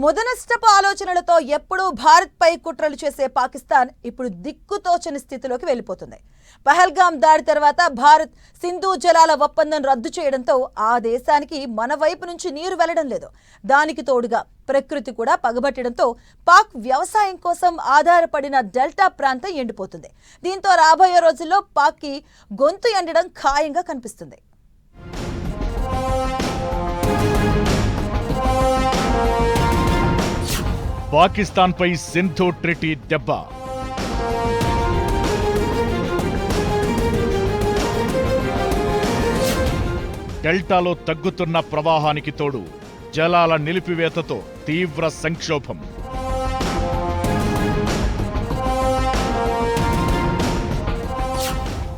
ముదనష్టపు ఆలోచనలతో ఎప్పుడూ భారత్పై కుట్రలు చేసే పాకిస్తాన్ ఇప్పుడు దిక్కుతోచని స్థితిలోకి వెళ్ళిపోతుంది. పహల్గాం దాడి తర్వాత భారత్ సింధు జలాల ఒప్పందం రద్దు చేయడంతో ఆ దేశానికి మన వైపు నుంచి నీరు వెళ్లడం లేదు. దానికి తోడుగా ప్రకృతి కూడా పగబట్టడంతో పాక్ వ్యవసాయం కోసం ఆధారపడిన డెల్టా ప్రాంతం ఎండిపోతుంది. దీంతో రాబోయే రోజుల్లో పాక్కి గొంతు ఎండడం ఖాయంగా కనిపిస్తుంది. పాకిస్తాన్పై సింధు ట్రీటీ దెబ్బ. డెల్టాలో తగ్గుతున్న ప్రవాహానికి తోడు జలాల నిలిపివేతతో తీవ్ర సంక్షోభం.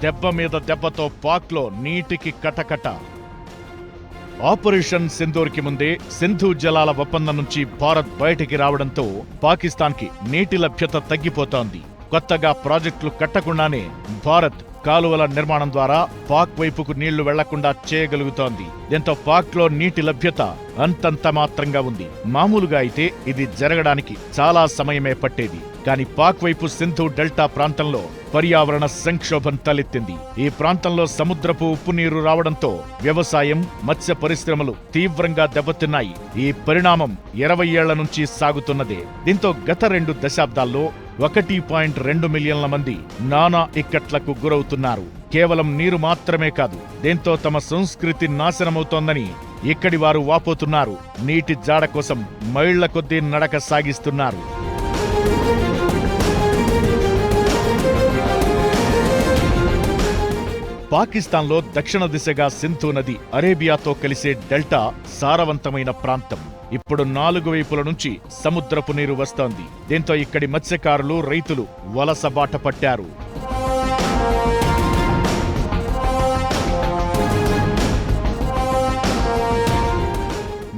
దెబ్బ మీద దెబ్బతో పాక్లో నీటికి కటకట. ఆపరేషన్ సింధూర్కి ముందే సింధు జలాల ఒప్పందం నుంచి భారత్ బయటికి రావడంతో పాకిస్తాన్కి నీటి లభ్యత తగ్గిపోతోంది. కొత్తగా ప్రాజెక్టులు కట్టకుండానే భారత్ కాలువల నిర్మాణం ద్వారా పాక్ వైపుకు నీళ్లు వెళ్లకుండా చేయగలుగుతోంది. దీంతో పాక్లో నీటి లభ్యత అంతంత మాత్రంగా ఉంది. మామూలుగా అయితే ఇది జరగడానికి చాలా సమయమే పట్టేది. కానీ పాక్ వైపు సింధు డెల్టా ప్రాంతంలో పర్యావరణ సంక్షోభం తలెత్తింది. ఈ ప్రాంతంలో సముద్రపు ఉప్పు నీరు రావడంతో వ్యవసాయం, మత్స్య పరిశ్రమలు తీవ్రంగా దెబ్బతిన్నాయి. ఈ పరిణామం 20 ఏళ్ల నుంచి సాగుతున్నదే. దీంతో గత 2 దశాబ్దాల్లో 1.2 మిలియన్ల మంది నానా ఇక్కట్లకు గురవుతున్నారు. కేవలం నీరు మాత్రమే కాదు, దీంతో తమ సంస్కృతి నాశనమవుతోందని ఇక్కడి వారు వాపోతున్నారు. నీటి జాడ కోసం మైళ్ల కొద్దీ నడక సాగిస్తున్నారు. పాకిస్తాన్లో దక్షిణ దిశగా సింధు నది అరేబియాతో కలిసే డెల్టా సారవంతమైన ప్రాంతం. ఇప్పుడు 4 వైపుల నుంచి సముద్రపు నీరు వస్తోంది. దీంతో ఇక్కడి మత్స్యకారులు, రైతులు వలసబాట పట్టారు.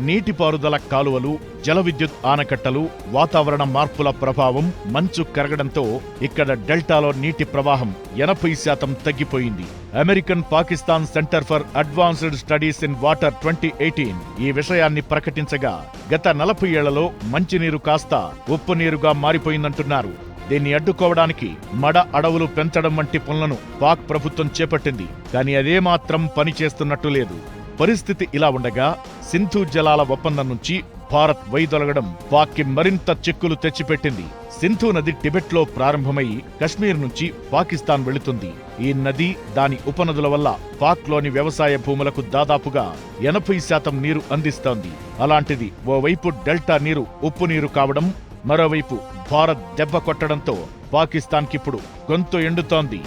నీటిపారుదల కాలువలు, జల విద్యుత్ ఆనకట్టలు, వాతావరణ మార్పుల ప్రభావం, మంచు కరగడంతో ఇక్కడ డెల్టాలో నీటి ప్రవాహం 80% తగ్గిపోయింది. American Pakistan centre for advanced studies in water 2018 ఈ విషయాన్ని ప్రకటించగా గత 40 ఏళ్లలో మంచినీరు కాస్త ఉప్పు నీరుగా మారిపోయిందంటున్నారు. దీన్ని అడ్డుకోవడానికి మడ అడవులు పెంచడం వంటి పనులను పాక్ ప్రభుత్వం చేపట్టింది. కానీ అదేమాత్రం పనిచేస్తున్నట్టు లేదు. పరిస్థితి ఇలా ఉండగా సింధు జలాల ఒప్పందం నుంచి భారత్ వైదొలగడం పాక్కి మరింత చిక్కులు తెచ్చిపెట్టింది. సింధు నది టిబెట్లో ప్రారంభమై కశ్మీర్ నుంచి పాకిస్తాన్ వెళుతుంది. ఈ నది, దాని ఉపనదుల వల్ల పాక్లోని వ్యవసాయ భూములకు దాదాపుగా 80% నీరు అందిస్తోంది. అలాంటిది ఓవైపు డెల్టా నీరు ఉప్పు నీరు కావడం, మరోవైపు భారత్ దెబ్బ కొట్టడంతో పాకిస్తాన్కిప్పుడు గొంతు ఎండుతోంది.